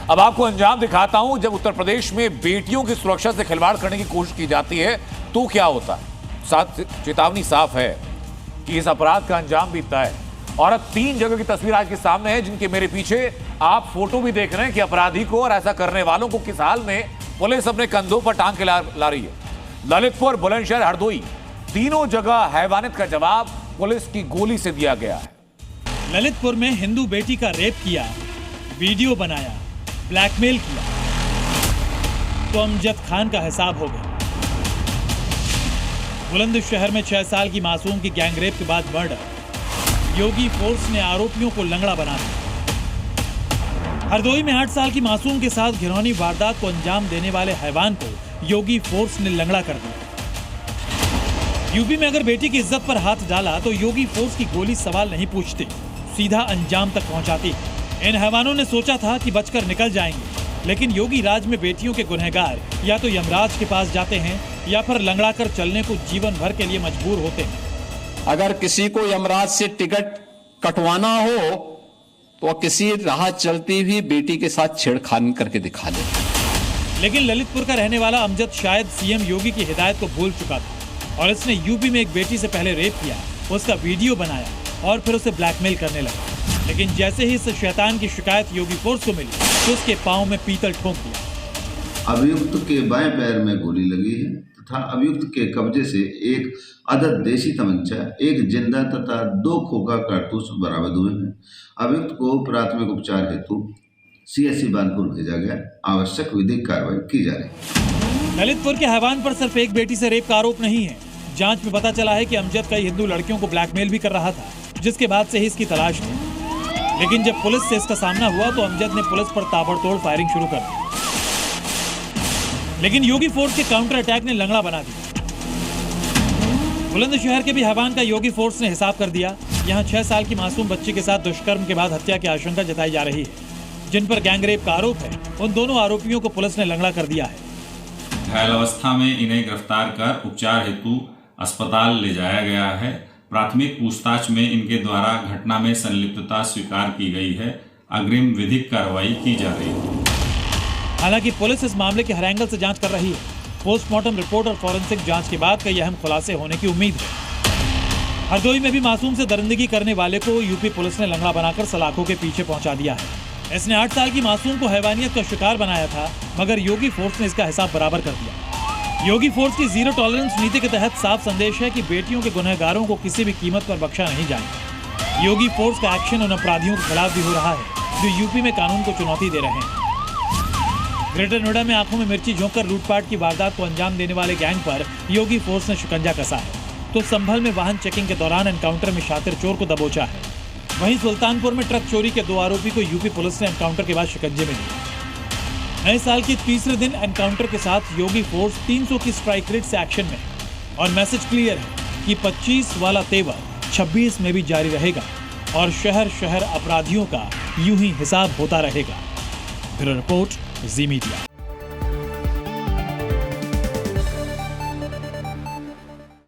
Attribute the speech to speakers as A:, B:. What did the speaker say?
A: अब आपको अंजाम दिखाता हूं। जब उत्तर प्रदेश में बेटियों की सुरक्षा से खिलवाड़ करने की कोशिश की जाती है तो क्या होता है। साथ चेतावनी साफ है कि इस अपराध का अंजाम भी तय है। और अब 3 जगह की तस्वीर आज के सामने है, जिनके मेरे पीछे आप फोटो भी देख रहे हैं कि अपराधी को और ऐसा करने वालों को किस हाल में पुलिस अपने कंधों पर टांग के ला रही है। ललितपुर, बुलंदशहर, हरदोई, तीनों जगह हैवानियत का जवाब पुलिस की गोली से दिया गया है।
B: ललितपुर में हिंदू बेटी का रेप किया, वीडियो बनाया, ब्लैकमेल किया, तो अमजद खान का हिसाब हो गया। बुलंदशहर में 6 साल की मासूम की गैंगरेप के बाद मर्डर, योगी फोर्स ने आरोपियों को लंगड़ा बना दिया। हरदोई में 8 साल की मासूम के साथ घिनौनी वारदात को अंजाम देने वाले हैवान को योगी फोर्स ने लंगड़ा कर दिया। यूपी में अगर बेटी की इज्जत पर हाथ डाला तो योगी फोर्स की गोली सवाल नहीं पूछती, सीधा अंजाम तक पहुंचाती। इन हैवानों ने सोचा था कि बचकर निकल जाएंगे, लेकिन योगी राज में बेटियों के गुनहगार या तो यमराज के पास जाते हैं या फिर लंगड़ा कर चलने को जीवन भर के लिए मजबूर होते हैं।
C: अगर किसी को यमराज से टिकट कटवाना हो तो किसी राह चलती हुई बेटी के साथ छेड़खानी करके दिखा दे।
B: लेकिन ललितपुर का रहने वाला अमजद शायद सीएम योगी की हिदायत को भूल चुका था और इसने यूपी में एक बेटी से पहले रेप किया, उसका वीडियो बनाया और फिर उसे ब्लैकमेल करने लगा। लेकिन जैसे ही इस शैतान की शिकायत योगी फोर्स को मिली तो उसके पांव में पीतल ठोक दिया।
D: अभियुक्त के बाएं पैर में गोली लगी है तथा अभियुक्त के कब्जे से एक अदद देशी तमंचा, एक जिंदा तथा 2 खोखा कारतूस बरामद हुए हैं। अभियुक्त को प्राथमिक उपचार हेतु CSC बानपुर भेजा गया। आवश्यक विधिक कार्रवाई की जा रही है।
B: ललितपुर के हैवान पर सिर्फ एक बेटी से रेप का आरोप नहीं है। जांच में पता चला है कि अमजद कई हिंदू लड़कियों को ब्लैकमेल भी कर रहा था, जिसके बाद से ही इसकी तलाश थी। लेकिन जब पुलिस से इसका सामना हुआ तो अमजद ने पुलिस पर ताबड़तोड़ फायरिंग शुरू कर दी। लेकिन योगी फोर्स के काउंटर अटैक ने लंगड़ा बना दिया। बुलंदशहर के भी हैवान का योगी फोर्स ने हिसाब कर दिया। यहाँ 6 साल की मासूम बच्ची के साथ दुष्कर्म के बाद हत्या की आशंका जताई जा रही है। जिन पर गैंगरेप का आरोप है, उन दोनों आरोपियों को पुलिस ने लंगड़ा कर दिया है।
E: घायल अवस्था में इन्हें गिरफ्तार कर उपचार हेतु अस्पताल ले जाया गया है। प्राथमिक पूछताछ में इनके द्वारा घटना में संलिप्तता स्वीकार की गई है। अग्रिम विधिक कार्रवाई की जा रही है।
B: हालांकि पुलिस इस मामले के हर एंगल से जांच कर रही है। पोस्टमार्टम रिपोर्ट और फॉरेंसिक जांच के बाद कई अहम खुलासे होने की उम्मीद है। हरदोई में भी मासूम से दरिंदगी करने वाले को यूपी पुलिस ने लंगड़ा बनाकर सलाखों के पीछे पहुंचा दिया है। इसने 8 साल की मासूम को हैवानियत का शिकार बनाया था, मगर योगी फोर्स ने इसका हिसाब बराबर कर दिया। योगी फोर्स की जीरो टॉलरेंस नीति के तहत साफ संदेश है कि बेटियों के गुनहगारों को किसी भी कीमत पर बख्शा नहीं जाएगा। योगी फोर्स का एक्शन उन अपराधियों के खिलाफ भी हो रहा है जो यूपी में कानून को चुनौती दे रहे हैं। ग्रेटर नोएडा में आंखों में मिर्ची झोंककर लूटपाट की वारदात को अंजाम देने वाले गैंग पर योगी फोर्स ने शिकंजा कसा है, तो संभल में वाहन चेकिंग के दौरान एनकाउंटर में शातिर चोर को दबोचा है। वहीं सुल्तानपुर में ट्रक चोरी के 2 आरोपी को यूपी पुलिस ने एनकाउंटर के बाद शिकंजे में लिया। नए साल के तीसरे दिन एनकाउंटर के साथ योगी फोर्स 300 की स्ट्राइक रेट से एक्शन में और मैसेज क्लियर है कि 25 वाला तेवर 26 में भी जारी रहेगा और शहर शहर अपराधियों का यूं ही हिसाब होता रहेगा। ब्यूरो रिपोर्ट, जी मीडिया।